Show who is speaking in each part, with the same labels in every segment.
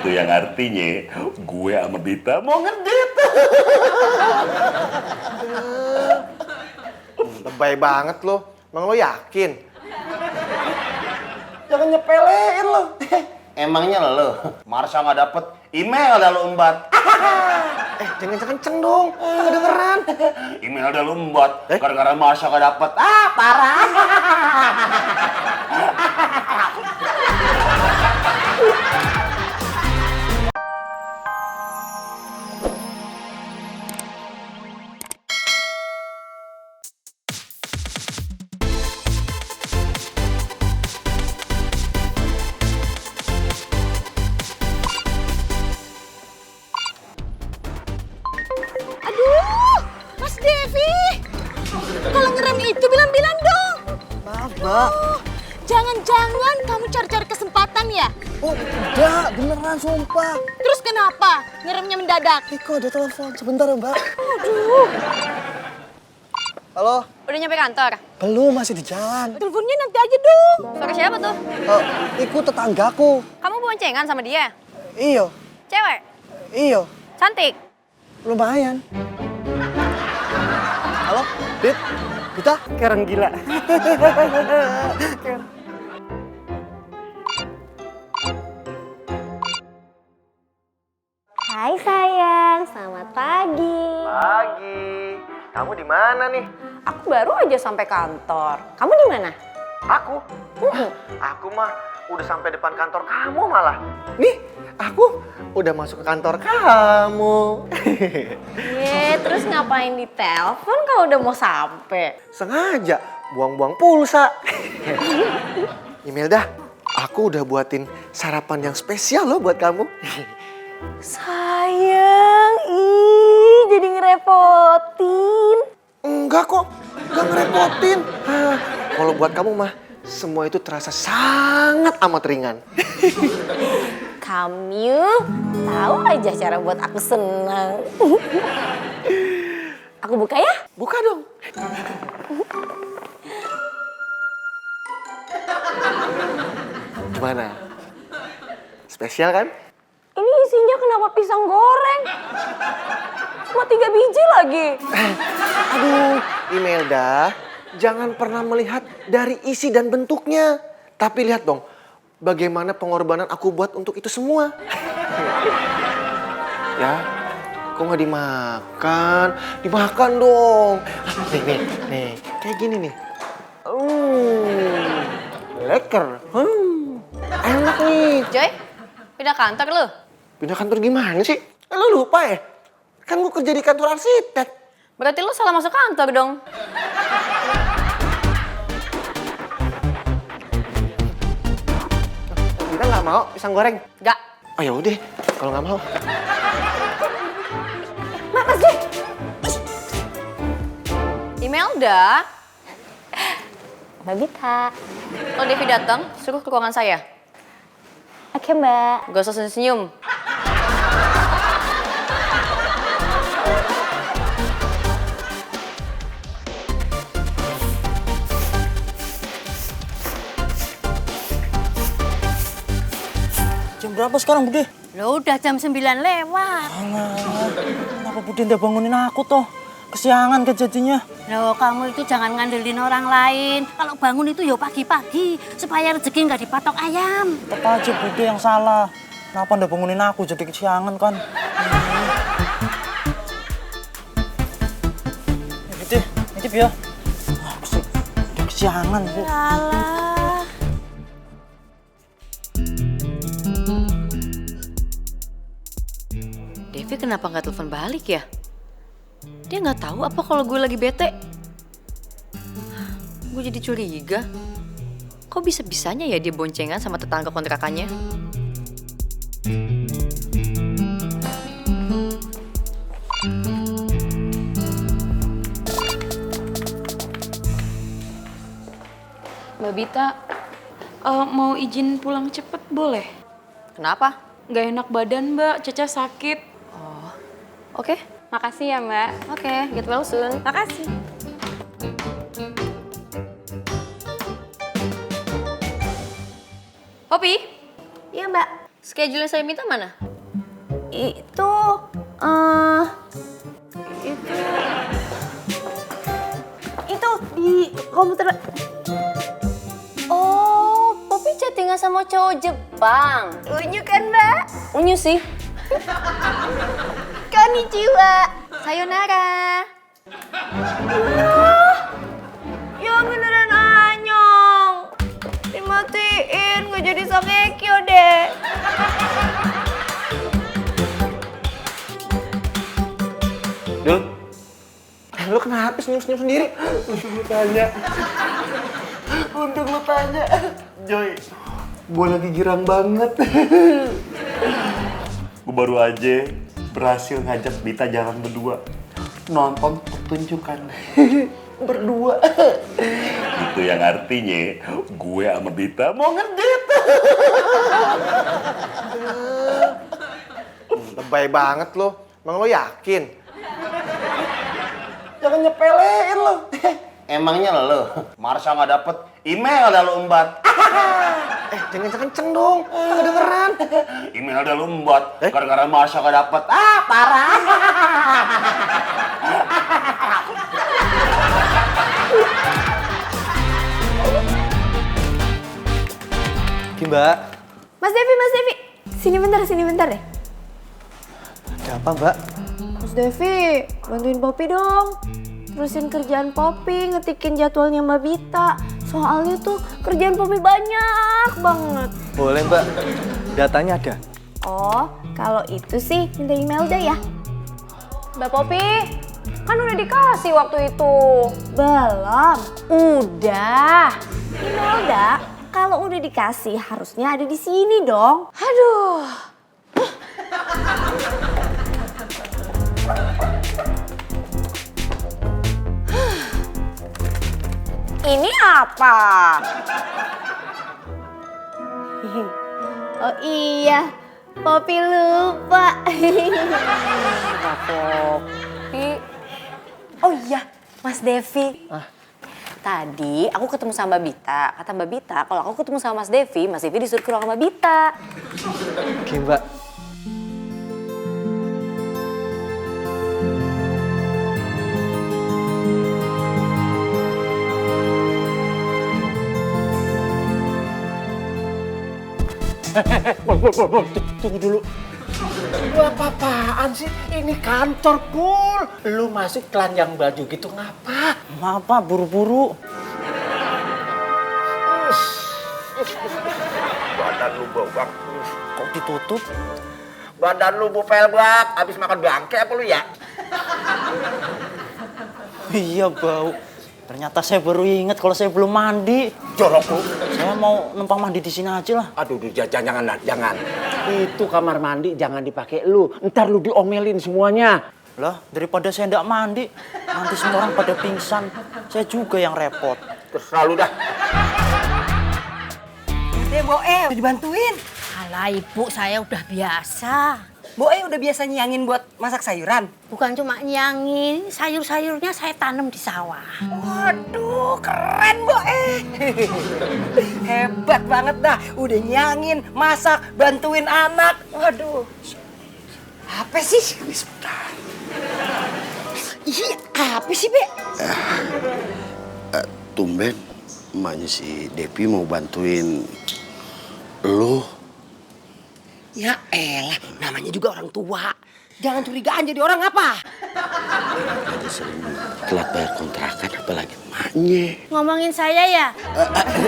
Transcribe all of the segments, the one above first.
Speaker 1: Itu yang artinya gue sama Bita mau ngedit.
Speaker 2: Lebay banget lo. Emang lo yakin? Jangan nyepelein lo.
Speaker 3: Emangnya lo, Marsha nggak dapet email dah lo embat.
Speaker 2: Jangan kenceng dong. Kedengeran.
Speaker 3: Email dah lo embat. Gara-gara Marsha nggak dapet. Parah.
Speaker 4: Aduh, Mas Devi. Kalau ngerem itu bilang-bilang dong.
Speaker 2: Maaf, Mbak.
Speaker 4: Jangan-jangan kamu cari-cari kesempatan ya?
Speaker 2: Oh, enggak. Beneran, sumpah.
Speaker 4: Terus kenapa ngeremnya mendadak?
Speaker 2: Kok ada telepon? Sebentar ya, Mbak.
Speaker 4: Aduh.
Speaker 2: Halo?
Speaker 4: Udah nyampe kantor?
Speaker 2: Belum, masih di jalan.
Speaker 4: Teleponnya nanti aja dong. Suara siapa tuh?
Speaker 2: Ikut tetanggaku.
Speaker 4: Kamu boncengan sama dia?
Speaker 2: Iyo.
Speaker 4: Cewek?
Speaker 2: Iyo.
Speaker 4: Cantik?
Speaker 2: Lumayan. Halo, Dit? Kita?
Speaker 5: Kerang gila.
Speaker 6: Hai sayang, selamat pagi.
Speaker 2: Pagi. Kamu di mana nih?
Speaker 6: Aku baru aja sampai kantor. Kamu di mana?
Speaker 2: Aku? Aku mah udah sampai depan kantor kamu malah. Nih, aku udah masuk ke kantor kamu.
Speaker 6: Terus ngapain di telepon kalau udah mau sampai?
Speaker 2: Sengaja buang-buang pulsa. Imelda, aku udah buatin sarapan yang spesial loh buat kamu.
Speaker 6: Sayang, jadi ngerepotin.
Speaker 2: Enggak kok, enggak ngerepotin. Kalau buat kamu mah, semua itu terasa sangat amat ringan.
Speaker 6: Kamu tahu aja cara buat aku senang. Aku buka ya?
Speaker 2: Buka dong. Gimana? Spesial kan?
Speaker 6: Ini isinya kenapa pisang goreng? Cuma 3 biji lagi.
Speaker 2: Aduh, Imelda, jangan pernah melihat dari isi dan bentuknya. Tapi lihat dong, bagaimana pengorbanan aku buat untuk itu semua. Ya, kok nggak dimakan? Dimakan dong. Nih, kayak gini nih. Leker. Enak nih.
Speaker 4: Joy, pindah kantor lu?
Speaker 2: Pindah kantor gimana sih? Lo lupa ya? Kan gue kerja di kantor arsitek.
Speaker 4: Berarti lu salah masuk kantor dong.
Speaker 2: Kita nggak mau pisang goreng.
Speaker 4: Gak.
Speaker 2: Oh ya udah, kalau nggak mau.
Speaker 6: Makasih.
Speaker 4: Imelda,
Speaker 6: Mbak Bita.
Speaker 4: kalau Devi datang, suruh ke ruangan saya.
Speaker 6: Oke, Mbak.
Speaker 4: Gak usah senyum.
Speaker 5: Jam berapa sekarang, Bude?
Speaker 4: Lo udah jam 9 lewat.
Speaker 5: Alah, kenapa Bude ndak bangunin aku toh? Kesiangan kejadiannya.
Speaker 7: Loh, kamu itu jangan ngandelin orang lain. Kalau bangun itu ya pagi-pagi, supaya rezeki nggak dipatok ayam.
Speaker 5: Tetap aja Bude yang salah. Kenapa ndak bangunin aku jadi kesiangan kan? Nitip ya. Aku sih udah kesiangan, Bu.
Speaker 7: Alah.
Speaker 4: Devi kenapa nggak telepon balik ya? Dia nggak tahu apa kalau gue lagi bete. Gue jadi curiga. Kok bisa-bisanya ya dia boncengan sama tetangga kontrakannya?
Speaker 8: Mbak Bita, mau izin pulang cepet boleh?
Speaker 4: Kenapa?
Speaker 8: Gak enak badan Mbak, Caca sakit.
Speaker 4: Oh, oke.
Speaker 8: Makasih ya Mbak.
Speaker 4: Oke, get well soon.
Speaker 8: Makasih.
Speaker 4: Poppy,
Speaker 6: Iya, Mbak.
Speaker 4: Schedule yang saya minta mana?
Speaker 6: Itu di komputer.
Speaker 4: Oh, Poppy chattingan sama cowok Jepang.
Speaker 6: Unyu kan, Mbak?
Speaker 4: Unyu sih.
Speaker 6: Konnichiwa.
Speaker 4: Sayonara.
Speaker 6: Ya beneran Anyong. Dimatiin, gak jadi Sangekyo deh.
Speaker 2: Dul, lu kenapa senyum-senyum sendiri?
Speaker 3: Untuk lu tanya, Joy, gue lagi girang banget. Gue baru aja berhasil ngajak Bita jalan berdua, nonton pertunjukan berdua.
Speaker 1: Itu yang artinya gue sama Bita mau ngedit.
Speaker 2: Lebay banget lo. Emang lo yakin?
Speaker 3: Jangan nyepelein lo. Emangnya lo, Marsha nggak dapet email dah lo embat.
Speaker 2: Jangan kenceng dong. Kedengeran.
Speaker 3: Email dah lo embat, gara-gara Marsha nggak dapet. Parah.
Speaker 5: Mbak,
Speaker 6: Mas Devi. Sini bentar deh.
Speaker 5: ada apa Mbak?
Speaker 6: Mas Devi, bantuin Poppy dong. Terusin kerjaan Poppy, ngetikin jadwalnya Mbak Bita. Soalnya tuh kerjaan Poppy banyak banget.
Speaker 5: Boleh Mbak, datanya ada.
Speaker 6: Oh, kalau itu sih minta email dah ya. Mbak Poppy, kan udah dikasih waktu itu. Belum, udah. Email dah, kalau udah dikasih harusnya ada di sini dong. Aduh. Ini apa? Oh iya, Poppy lupa. Poppy. Oh iya, Mas Devi. Tadi aku ketemu sama Mbak Bita. Kata Mbak Bita, kalau aku ketemu sama Mas Devi disuruh ke ruang Mbak Bita.
Speaker 5: Oke Mbak.
Speaker 9: Tunggu dulu. Lu apa-apaan sih? Ini kantor, Pul. Lu masuk telanjang baju gitu ngapa?
Speaker 5: Maaf Pak, buru-buru.
Speaker 9: Badan lu bau-bau.
Speaker 5: Kok ditutup?
Speaker 9: Badan lu bupel bak. Abis makan bangke apa lu ya?
Speaker 5: Iya bau. Ternyata saya baru ingat kalau saya belum mandi.
Speaker 9: Jorok lu.
Speaker 5: Saya mau numpang mandi di sini aja lah.
Speaker 9: Aduh, jangan. Itu kamar mandi jangan dipakai lu. Ntar lu diomelin semuanya.
Speaker 5: Lah, daripada saya ndak mandi, nanti semua orang pada pingsan. Saya juga yang repot.
Speaker 9: Terserah lu dah.
Speaker 10: Boe, udah dibantuin.
Speaker 7: Alah ibu, saya udah biasa.
Speaker 10: Boe udah biasa nyangin buat masak sayuran.
Speaker 7: Bukan cuma nyangin, sayur-sayurnya saya tanam di sawah.
Speaker 10: Waduh, keren Boe. Hebat banget dah. Udah nyangin, masak, bantuin anak. Waduh. Apa sih?
Speaker 9: Sebentar.
Speaker 10: Ih, apa sih, Be?
Speaker 9: Tumben emaknya si Devi mau bantuin lu.
Speaker 10: Ya elah, namanya juga orang tua. Jangan curigaan jadi orang apa?
Speaker 9: Ada sering telat bayar kontrakan apalagi emaknya.
Speaker 7: Ngomongin saya ya?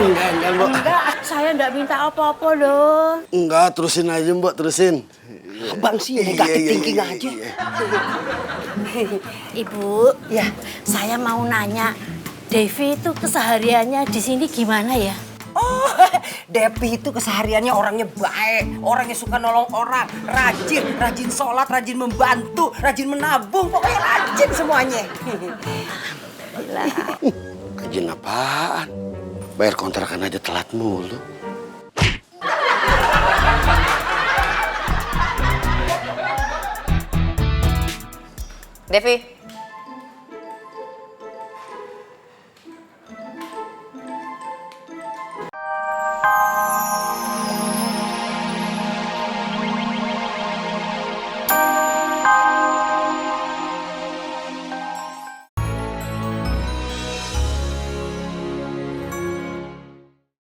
Speaker 9: Enggak, Mbak.
Speaker 7: Enggak, saya enggak minta apa-apa loh.
Speaker 9: Enggak, terusin aja, Mbak, terusin.
Speaker 10: Abang sih negatif thinking aja.
Speaker 7: Ibu, ya saya mau nanya, Devi itu kesehariannya di sini gimana ya?
Speaker 10: Oh, Devi itu kesehariannya orangnya baik, orangnya suka nolong orang, rajin sholat, rajin membantu, rajin menabung, pokoknya rajin semuanya.
Speaker 9: Rajin apaan? Bayar kontrakan aja telat mulu.
Speaker 4: Devi,